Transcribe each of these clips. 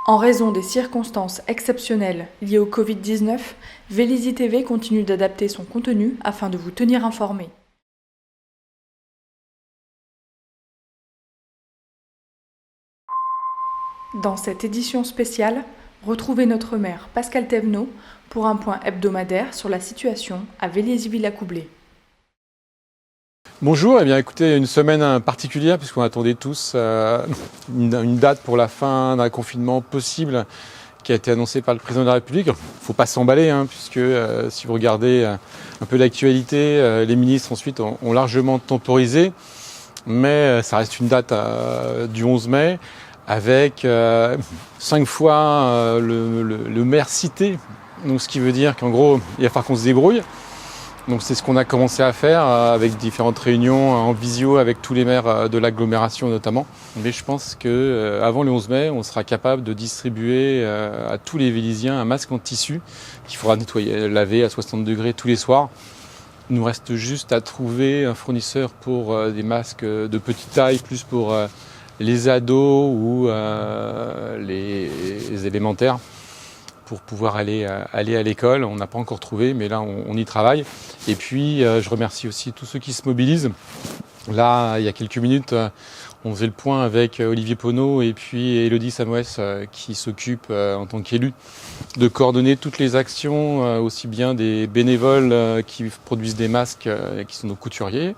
En raison des circonstances exceptionnelles liées au Covid-19, Vélizy TV continue d'adapter son contenu afin de vous tenir informés. Dans cette édition spéciale, retrouvez notre maire Pascal Thévenot pour un point hebdomadaire sur la situation à Vélizy-Villacoublay. Bonjour, eh bien écoutez, une semaine particulière puisqu'on attendait tous une date pour la fin d'un confinement possible qui a été annoncée par le président de la République. Il ne faut pas s'emballer puisque si vous regardez un peu l'actualité, les ministres ensuite ont largement temporisé, mais ça reste une date du 11 mai avec 5 fois le maire cité, donc ce qui veut dire qu'en gros il va falloir qu'on se débrouille. Donc c'est ce qu'on a commencé à faire avec différentes réunions en visio avec tous les maires de l'agglomération notamment. Mais je pense qu'avant le 11 mai, on sera capable de distribuer à tous les Vélysiens un masque en tissu qu'il faudra nettoyer, laver à 60 degrés tous les soirs. Il nous reste juste à trouver un fournisseur pour des masques de petite taille, plus pour les ados ou les élémentaires, pour pouvoir aller à l'école. On n'a pas encore trouvé, mais là on y travaille. Et puis je remercie aussi tous ceux qui se mobilisent. Là, il y a quelques minutes, on faisait le point avec Olivier Poneau et puis Élodie Samoès qui s'occupe en tant qu'élu de coordonner toutes les actions, aussi bien des bénévoles qui produisent des masques, qui sont nos couturiers,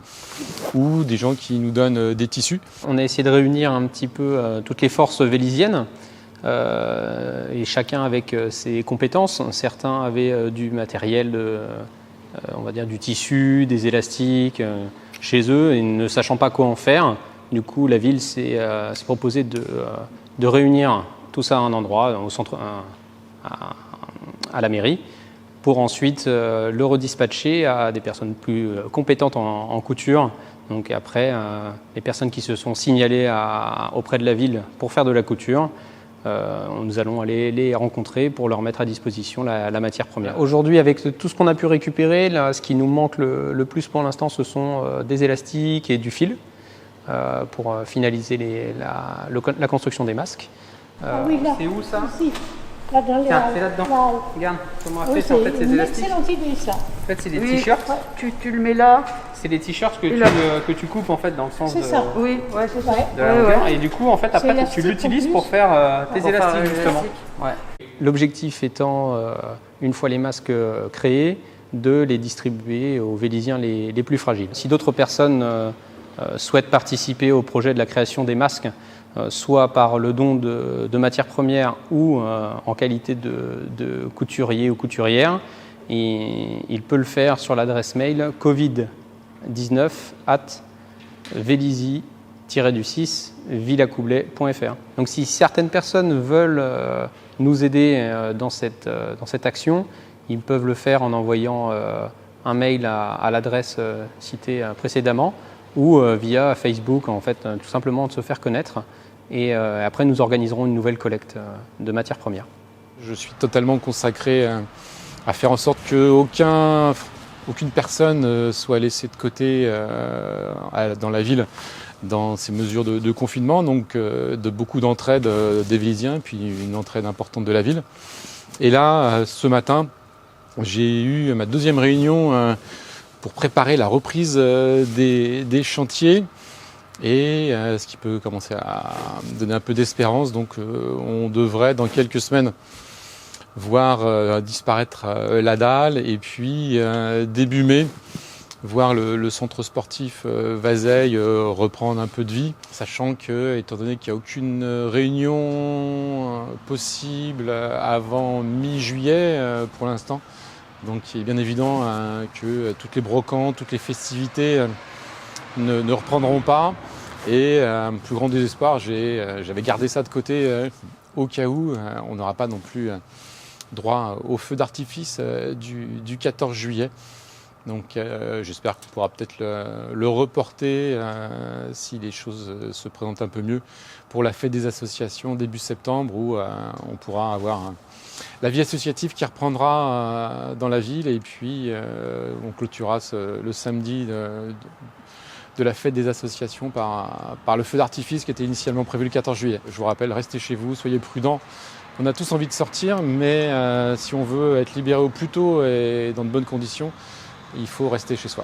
ou des gens qui nous donnent des tissus. On a essayé de réunir un petit peu toutes les forces vélysiennes. Et chacun avec ses compétences. Certains avaient du matériel, on va dire du tissu, des élastiques chez eux, et ne sachant pas quoi en faire. Du coup, la ville s'est proposée de réunir tout ça à un endroit, au centre, à la mairie, pour ensuite le redispatcher à des personnes plus compétentes en couture. Donc après, les personnes qui se sont signalées auprès de la ville pour faire de la couture, nous allons aller les rencontrer pour leur mettre à disposition la matière première. Aujourd'hui, avec tout ce qu'on a pu récupérer, là, ce qui nous manque le plus pour l'instant, ce sont des élastiques et du fil pour finaliser la construction des masques. Oui, là. C'est où ça? Ici. Là, dans Tiens, c'est là-dedans. Là. Regarde comment on a Oui, fait, en fait, ces une élastiques. excellente idée, ça. En fait, c'est des Oui. t-shirts. Tu le mets là. C'est des t-shirts Et là. que tu coupes en fait dans le sens C'est de, ça. Oui, ouais, c'est ça. Ouais. de la Ouais, longueur. ouais. Et du coup, en fait, C'est après, tu élastique l'utilises en plus. pour faire tes Pour faire élastiques, les justement. élastiques. Ouais. L'objectif étant, une fois les masques créés, de les distribuer aux Vélysiens les plus fragiles. Si d'autres personnes souhaitent participer au projet de la création des masques, soit par le don de matières premières ou en qualité de couturier ou couturière, et il peut le faire sur l'adresse mail covid19@vélizy-villacoublay.fr. Donc si certaines personnes veulent nous aider dans cette action, ils peuvent le faire en envoyant un mail à l'adresse citée précédemment, ou via Facebook, en fait, tout simplement de se faire connaître. Et après, nous organiserons une nouvelle collecte de matières premières. Je suis totalement consacré à faire en sorte qu'aucune personne soit laissée de côté dans la ville dans ces mesures de confinement, donc de beaucoup d'entraide des Vélysiens, puis une entraide importante de la ville. Et là, ce matin, j'ai eu ma deuxième réunion pour préparer la reprise des chantiers, et ce qui peut commencer à donner un peu d'espérance. Donc on devrait dans quelques semaines voir disparaître la dalle, et puis début mai voir le centre sportif Vazeille reprendre un peu de vie, sachant que, étant donné qu'il n'y a aucune réunion possible avant mi-juillet pour l'instant, donc il est bien évident que toutes les brocantes, toutes les festivités ne reprendront pas. Et un plus grand désespoir, j'avais gardé ça de côté au cas où on n'aura pas non plus droit au feu d'artifice du 14 juillet. Donc j'espère qu'on pourra peut-être le reporter si les choses se présentent un peu mieux pour la fête des associations début septembre, où on pourra avoir la vie associative qui reprendra dans la ville, et puis on clôturera le samedi de la fête des associations par le feu d'artifice qui était initialement prévu le 14 juillet. Je vous rappelle, restez chez vous, soyez prudents. On a tous envie de sortir, mais si on veut être libéré au plus tôt et dans de bonnes conditions, il faut rester chez soi.